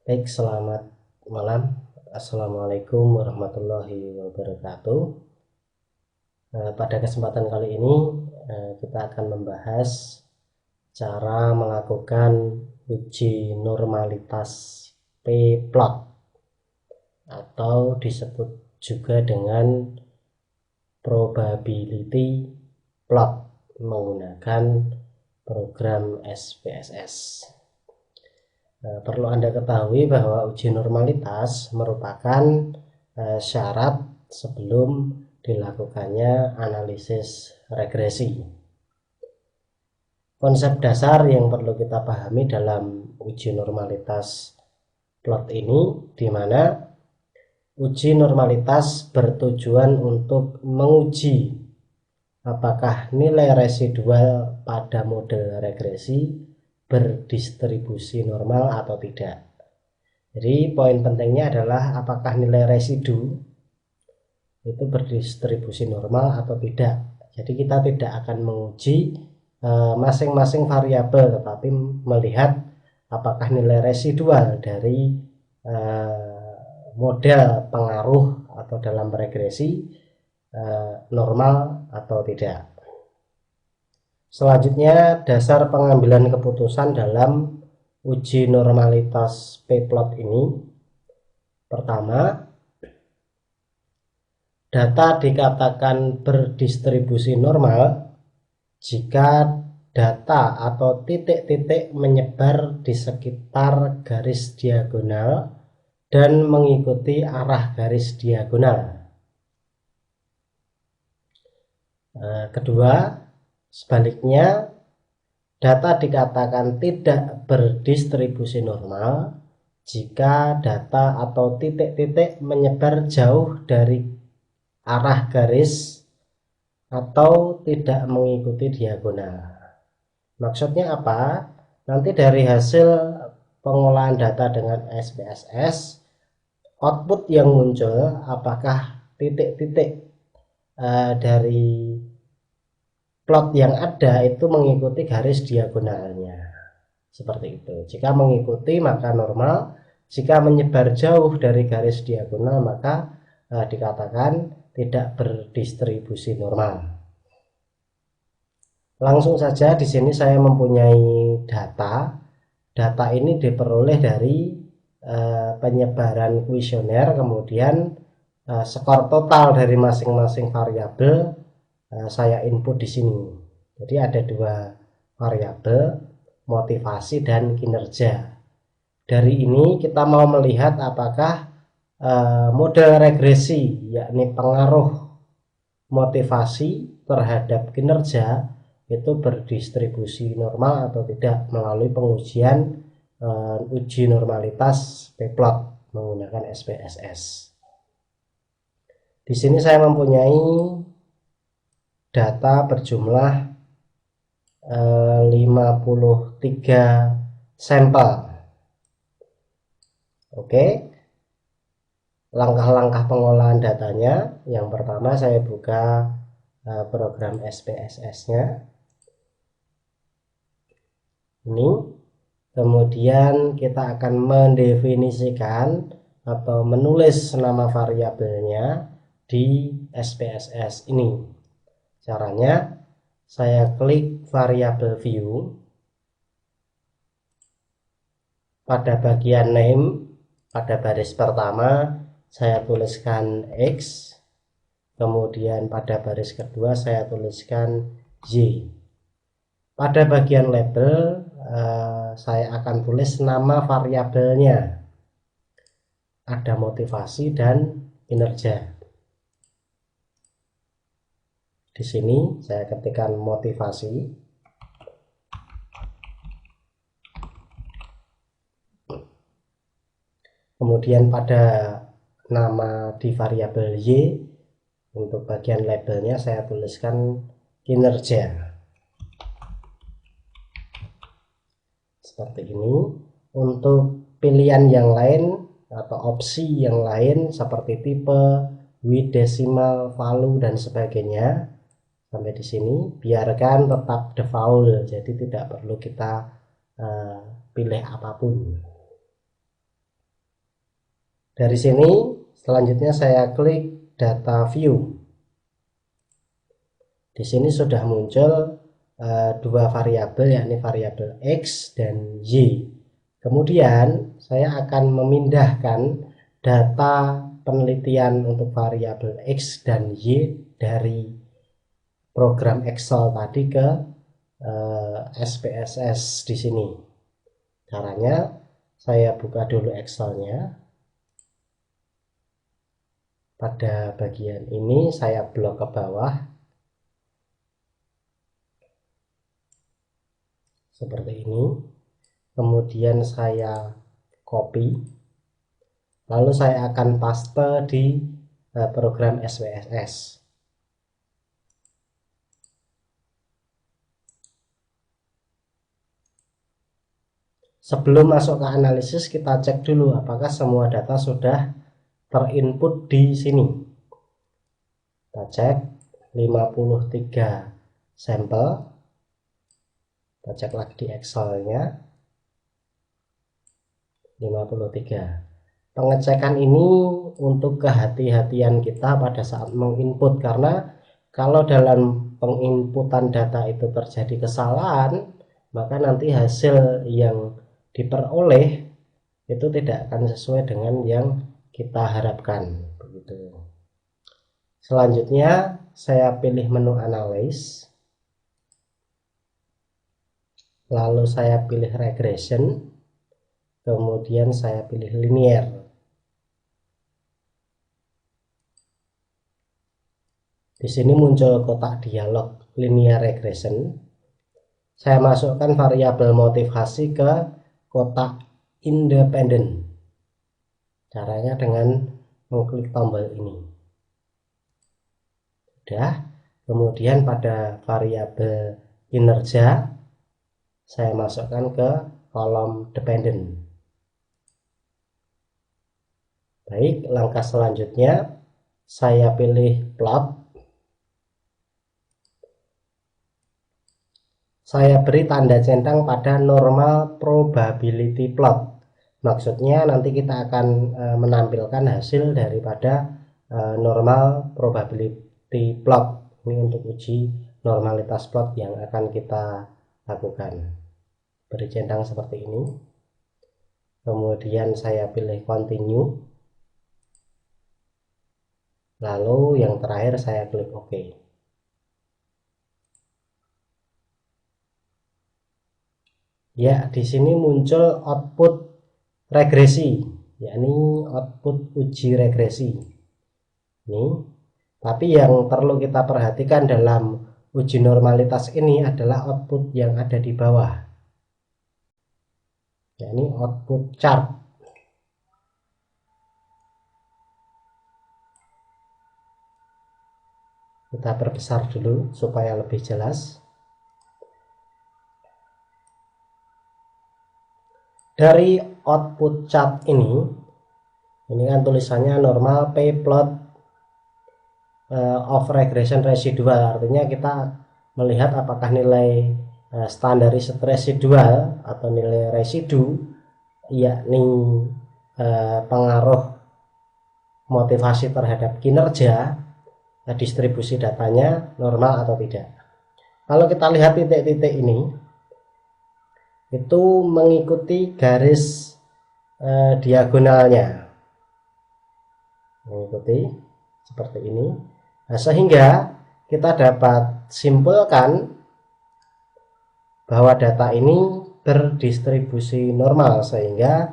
Baik, selamat malam. Assalamualaikum warahmatullahi wabarakatuh. Pada kesempatan kali ini kita akan membahas cara melakukan uji normalitas p-plot atau disebut juga dengan probability plot menggunakan program SPSS. Perlu Anda ketahui bahwa uji normalitas merupakan syarat sebelum dilakukannya analisis regresi. Konsep dasar yang perlu kita pahami dalam uji normalitas plot ini, di mana uji normalitas bertujuan untuk menguji apakah nilai residual pada model regresi berdistribusi normal atau tidak. Jadi poin pentingnya adalah apakah nilai residu itu berdistribusi normal atau tidak. Jadi kita tidak akan menguji masing-masing variabel, tetapi melihat apakah nilai residual dari model pengaruh atau dalam regresi normal atau tidak. Selanjutnya, dasar pengambilan keputusan dalam uji normalitas p-plot ini. Pertama, data dikatakan berdistribusi normal jika data atau titik-titik menyebar di sekitar garis diagonal dan mengikuti arah garis diagonal. Kedua, sebaliknya, data dikatakan tidak berdistribusi normal jika data atau titik-titik menyebar jauh dari arah garis atau tidak mengikuti diagonal. Maksudnya apa? Nanti dari hasil pengolahan data dengan SPSS, output yang muncul apakah titik-titik dari plot yang ada itu mengikuti garis diagonalnya, seperti itu. Jika mengikuti maka normal, jika menyebar jauh dari garis diagonal maka dikatakan tidak berdistribusi normal. Langsung saja di sini saya mempunyai data. Data ini diperoleh dari penyebaran kuesioner, kemudian skor total dari masing-masing variabel saya input di sini. Jadi ada dua variabel, motivasi dan kinerja. Dari ini kita mau melihat apakah model regresi, yakni pengaruh motivasi terhadap kinerja itu berdistribusi normal atau tidak melalui pengujian uji normalitas p-plot menggunakan SPSS. Di sini saya mempunyai data berjumlah 53 sampel. Oke, langkah-langkah pengolahan datanya. Yang pertama saya buka program SPSS-nya. Ini. Kemudian kita akan mendefinisikan atau menulis nama variabelnya di SPSS ini. Caranya, saya klik variabel view. Pada bagian name, pada baris pertama, saya tuliskan X. Kemudian pada baris kedua, saya tuliskan Y. Pada bagian label, saya akan tulis nama variabelnya. Ada motivasi dan kinerja. Di sini saya ketikkan motivasi. Kemudian pada nama di variabel Y, untuk bagian labelnya saya tuliskan kinerja. Seperti ini. Untuk pilihan yang lain atau opsi yang lain seperti tipe, width decimal, value dan sebagainya, sampai di sini biarkan tetap default, jadi tidak perlu kita pilih apapun. Dari sini selanjutnya saya klik data view. Di sini sudah muncul dua variabel, yakni variabel X dan Y. Kemudian saya akan memindahkan data penelitian untuk variabel X dan Y dari program Excel tadi ke SPSS di sini. Caranya saya buka dulu Excelnya. Pada bagian ini saya blok ke bawah seperti ini. Kemudian saya copy, lalu saya akan paste di program SPSS. Sebelum masuk ke analisis, kita cek dulu apakah semua data sudah terinput di sini. Kita cek 53 sampel. Kita cek lagi di Excelnya. 53. Pengecekan ini untuk kehati-hatian kita pada saat menginput, karena kalau dalam penginputan data itu terjadi kesalahan, maka nanti hasil yang diperoleh itu tidak akan sesuai dengan yang kita harapkan, begitu. Selanjutnya saya pilih menu analyze, lalu saya pilih regression, kemudian saya pilih linear. Di sini muncul kotak dialog linear regression. Saya masukkan variabel motivasi ke kotak independen. Caranya dengan mengklik tombol ini. Sudah. Kemudian pada variabel kinerja saya masukkan ke kolom dependen. Baik, langkah selanjutnya saya pilih plot. Saya beri tanda centang pada normal probability plot. Maksudnya nanti kita akan menampilkan hasil daripada normal probability plot. Ini untuk uji normalitas plot yang akan kita lakukan. Beri centang seperti ini. Kemudian saya pilih continue. Lalu yang terakhir saya klik OK. Ya, di sini muncul output regresi, yakni output uji regresi. Ini, tapi yang perlu kita perhatikan dalam uji normalitas ini adalah output yang ada di bawah, yakni output chart. Kita perbesar dulu supaya lebih jelas. Dari output chart ini kan tulisannya normal p plot of regression residual, artinya kita melihat apakah nilai standarisasi residual atau nilai residu, yakni pengaruh motivasi terhadap kinerja distribusi datanya normal atau tidak. Kalau kita lihat titik-titik ini itu mengikuti garis diagonalnya, mengikuti seperti ini. Nah, sehingga kita dapat simpulkan bahwa data ini berdistribusi normal, sehingga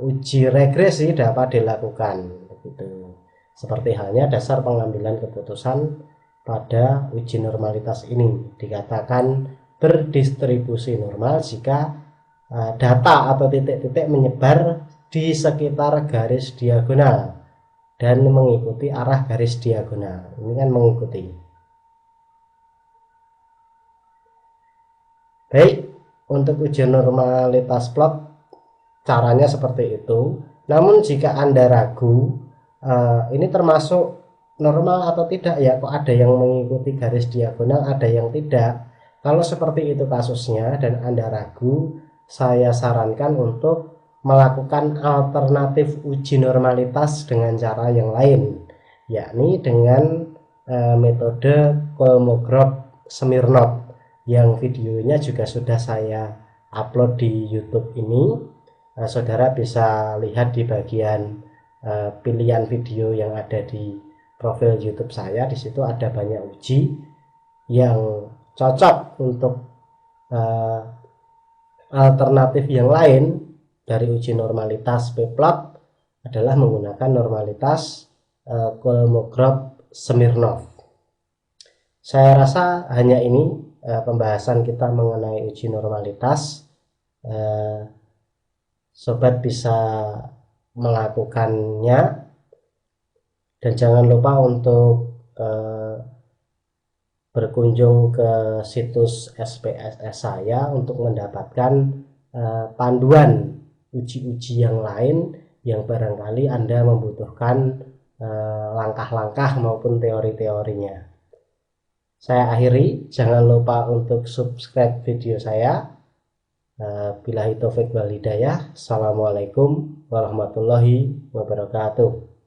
uji regresi dapat dilakukan, begitu. Seperti halnya dasar pengambilan keputusan pada uji normalitas ini dikatakan berdistribusi normal jika data atau titik-titik menyebar di sekitar garis diagonal dan mengikuti arah garis diagonal. Ini kan mengikuti. Baik, untuk uji normalitas plot caranya seperti itu. Namun jika Anda ragu ini termasuk normal atau tidak ya, kok ada yang mengikuti garis diagonal, ada yang tidak. Kalau seperti itu kasusnya dan Anda ragu, saya sarankan untuk melakukan alternatif uji normalitas dengan cara yang lain, yakni dengan metode Kolmogorov-Smirnov yang videonya juga sudah saya upload di YouTube ini. Saudara bisa lihat di bagian pilihan video yang ada di profil YouTube saya. Di situ ada banyak uji yang cocok untuk alternatif yang lain dari uji normalitas P-plot adalah menggunakan normalitas Kolmogorov-Smirnov. Saya rasa hanya ini pembahasan kita mengenai uji normalitas. Sobat bisa melakukannya dan jangan lupa untuk berkunjung ke situs SPSS saya untuk mendapatkan panduan uji-uji yang lain yang barangkali Anda membutuhkan langkah-langkah maupun teori-teorinya. Saya akhiri, jangan lupa untuk subscribe video saya. Billahi taufik wal hidayah. Assalamualaikum warahmatullahi wabarakatuh.